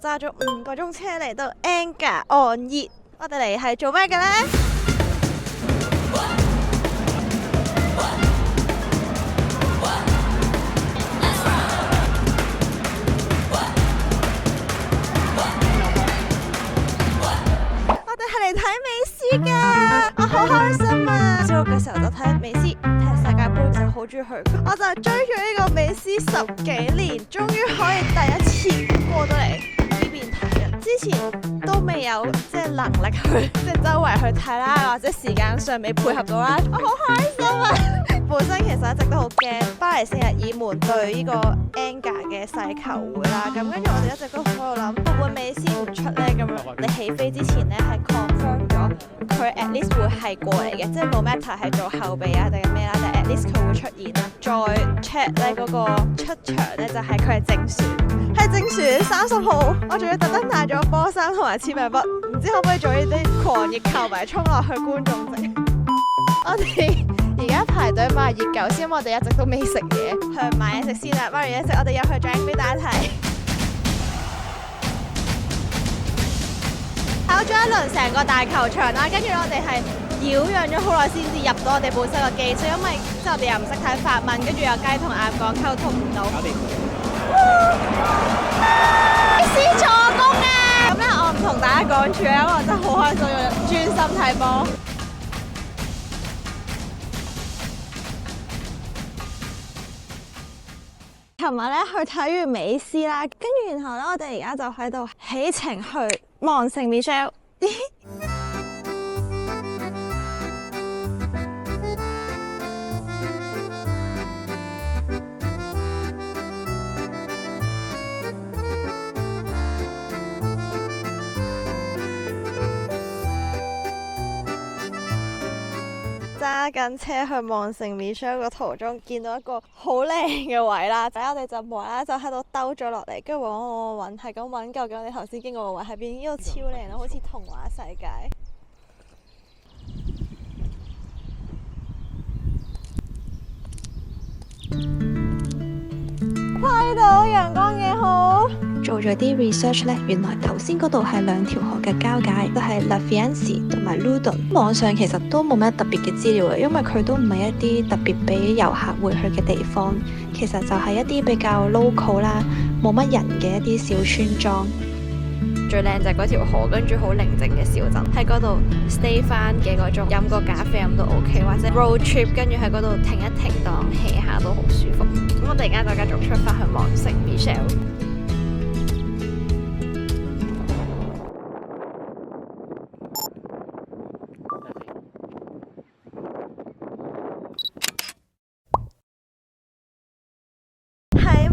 揸咗5個鐘車嚟到 Enga 岸熱，我哋嚟係做咩嘅呢？我哋係嚟睇美斯㗎，我好開心啊！小學嘅時候就睇美斯踢世界盃，就好中意佢，我就追住呢個美斯10幾年，終於可以第一次過到嚟呢邊睇啊！之前都未有能力去周圍去睇啦，或者時間上未配合到啦，我好開心啊！本身其實一直都好驚巴黎聖日耳門對呢個 Enga 嘅細球會啦，咁跟住我哋一直都喺度諗，會唔會美斯唔出呢？咁樣你起飛之前呢，係 confirm 咗佢 at least 會係過嚟嘅，即係 no matter 係做後備啊定係咩啦，但係 at least 佢會出現啦。再 check 咧嗰個出場咧就係佢係正選，係正選30號，我仲要特登帶咗波衫同埋簽名筆，唔知可唔可以做呢啲狂熱球迷衝落去觀眾席？我哋而家排隊買熱狗先，我哋一直都未食嘢，去買嘢食先啦。買完嘢食，我哋入去再俾大家睇。跑咗一輪成個大球場啦，跟住我哋係擾攘咗好耐先至入到我哋本身個機，所以因為即係我哋又唔識睇法文，跟住又雞同鴨講溝通唔到。美斯助攻啊！咁咧我唔同大家講住啦，因為我真係好開心，要專心睇波。琴日咧去睇完美斯啦，跟住然後咧我哋而家就喺度起程去望聖 Michel。揸緊車去望聖 Michel 個途中，見到一個好靚嘅位啦，我哋就無啦啦就喺度兜咗落嚟，跟住揾係咁揾，究竟我哋頭先經過個位喺邊？呢度超靚咯，好似童話世界。睇到陽光幾好。做咗啲 research 咧，原來頭先嗰度係2條河嘅交界，就係 La Fiance 同埋 Loudun。網上其實都冇咩特別嘅資料嘅，因為佢都唔係一啲特別俾遊客會去嘅地方，其實就係一啲比較 local 啦，冇乜人嘅一啲小村莊。最靚就係嗰條河，跟住好寧靜嘅小鎮，喺嗰度 stay 翻幾個鐘，飲個咖啡飲都 OK， 或者 road trip 跟住喺嗰度停一停當 hea 下都好舒服。咁我哋而家就繼續出發去望聖 Michel。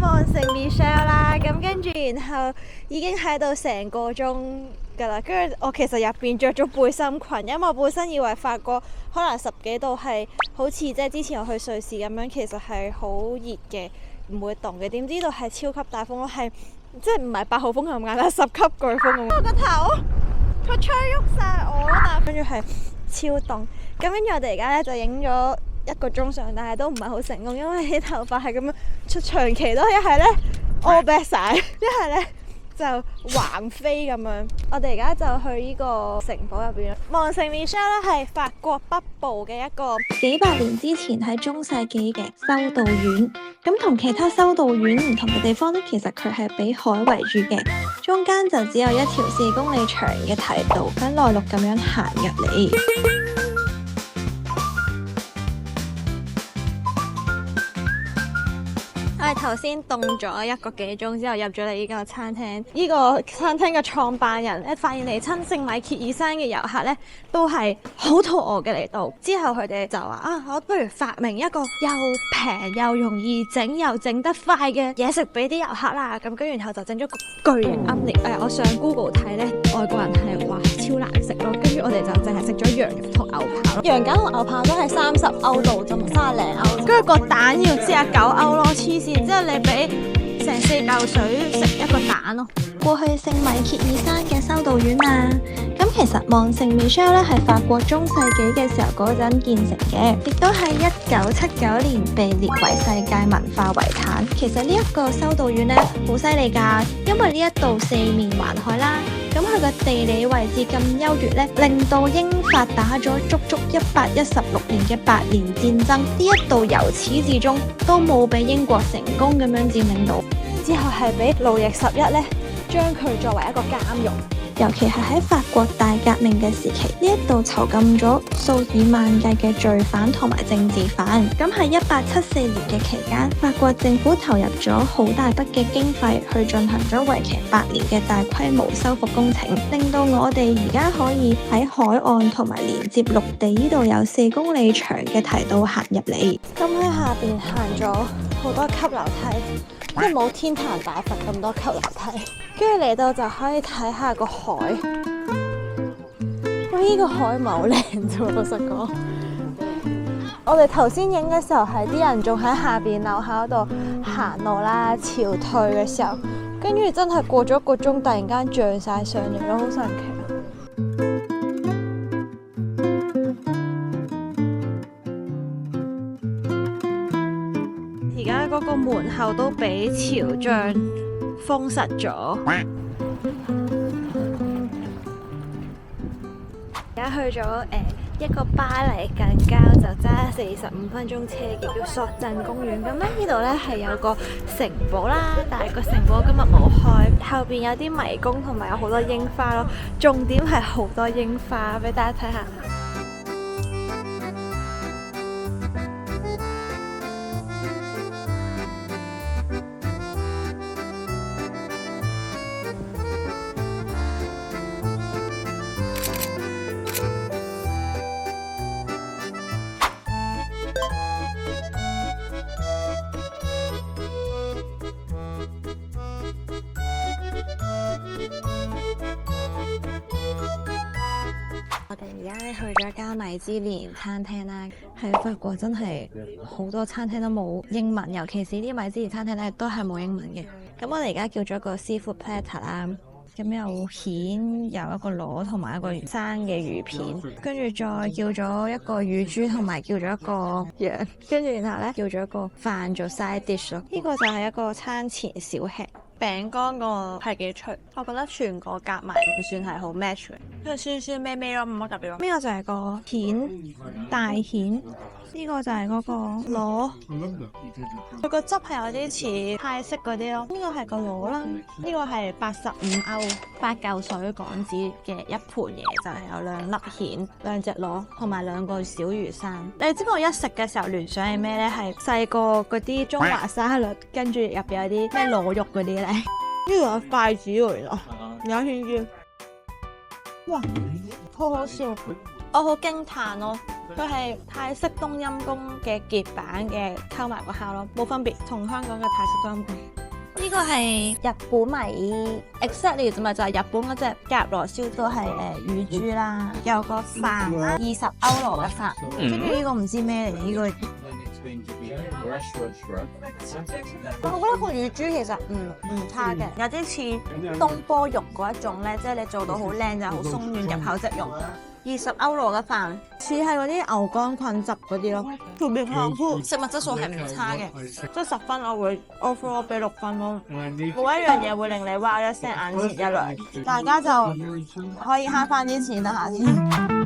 望聖 Michel 啦，咁跟住然後已經喺度成個鐘噶啦，跟住我其實入邊着咗背心裙，因為我本身以為法國可能10幾度係好似即係之前我去瑞士咁樣，其實係好熱嘅，唔會凍嘅，點知道係超級大風咯，係即係唔係8號風咁簡單，10級颶風。我個頭個吹喐晒我啦，但跟住係超凍，咁跟住我哋而家咧就影咗1個鐘相，但係都唔係好成功，因為啲頭髮係咁樣長期都一係咧 all back 晒，一係咧就橫飛咁樣。我哋而家就去呢個城堡入邊望聖 Michel 咧，係法國北部嘅一個幾百年之前喺中世紀嘅修道院。咁同其他修道院唔同嘅地方呢，其實佢係俾海圍住嘅，中間就只有一條4公里長嘅堤道，喺內陸咁樣行入嚟。我哋頭先凍咗1個幾鐘之後入咗嚟呢個餐廳，呢個餐廳嘅創辦人咧發現嚟親聖米歇爾山嘅遊客咧都係好肚餓嘅嚟到，之後佢哋就話我不如發明一個又平又容易整又整得快嘅嘢食俾啲遊客啦，咁跟住然後就整咗個巨型奄列。我上 Google 睇咧，外國人係話超難食咯，跟住我哋就淨係食咗羊肉同牛扒，羊筋同牛扒都係30歐度啫嘛，30零歐，跟住個蛋要知9歐咯，黐線！之後你俾成4嚿水食一個蛋咯。過去聖米歇爾山嘅修道院啊，咁其實望聖 Michel 咧係法國中世紀嘅時候嗰陣建成嘅，亦都係1979年被列為世界文化遺產。其實呢一個修道院呢，好犀利㗎，因為呢一度四面環海啦，咁佢嘅地理位置咁優越呢，令到英法打咗足足116年嘅8年戰爭，呢一度由始至終都冇俾英國成功咁樣佔領到，之後係俾路易11呢將佢作為一個監獄。尤其係喺法國大革命嘅時期，呢一度囚禁咗數以萬計嘅罪犯同埋政治犯。咁喺1874年嘅期間，法國政府投入咗好大筆嘅經費去進行咗為期8年嘅大規模修復工程，令到我哋而家可以喺海岸同埋連接陸地呢度有4公里長嘅堤道行入嚟。咁喺下邊行咗好多級樓梯，即係冇天壇大佛咁多級樓梯，跟住嚟到就可以睇下個海。哇！呢個海唔係好靚啫，老實講。我哋頭先影嘅時候係啲人仲喺下邊樓下嗰度行路啦，潮退嘅時候，跟住真係過咗1個鐘，突然間漲晒上嚟咯，好神奇。而家嗰個門口都俾潮漲封實咗。而家去咗一個巴黎近郊，就揸45分鐘車嘅叫索鎮公園。咁咧呢度咧係有個城堡啦，但係個城堡今日冇開，後邊有啲迷宮同埋有好多櫻花咯。重點係好多櫻花，俾大家睇下。我哋而家咧去咗間米芝蓮餐廳啦，喺法國真係好多餐廳都冇英文，尤其是啲米芝蓮餐廳咧都係冇英文嘅。咁我哋而家叫咗個 seafood platter 啦，咁有蜆，有一個螺同埋一個生嘅魚片，跟住再叫咗一個乳豬同埋叫咗一個羊，跟住然後咧叫咗一個飯做 side dish 咯。呢個就係一個餐前小吃。餅乾個係幾脆，我覺得全個夾埋唔算係好 match 嘅，因為酸酸味味咯，冇乜特別咯。呢個就係個蜆，大蜆，呢個就係嗰個螺，佢個汁係有啲似泰式嗰啲咯。呢個係個螺啦，呢個係85歐，8嚿水港紙嘅一盤嘢，就係有2粒蜆、2隻螺同埋2個小魚生。你知唔知我一食嘅時候聯想係咩咧？係細個嗰啲中華沙律，跟住入邊有啲咩螺肉嗰啲咧。呢度有筷子嚟咯，有蜆魚，哇，好好笑！我好驚嘆咯，佢係泰式冬陰功嘅傑版嘅溝埋個蝦咯，冇分別，同香港嘅泰式冬陰功。呢個係日本米 ，exactly 就咪就係日本嗰隻夾羅燒都係乳豬啦，有個飯啦，20歐羅嘅飯，跟住呢個唔知咩嚟嘅呢個。我覺得個乳豬其實唔差嘅，有啲似東坡肉嗰一種咧，即係你做到好靚就好鬆軟入口即溶。20歐羅嘅飯，似係嗰啲牛肝菌汁嗰啲咯。條面香菇，食物質素係唔差嘅，即係10分我會 overall 俾6分咯。冇一樣嘢會令你哇一聲眼前一亮，大家就可以慳翻啲錢啦下先。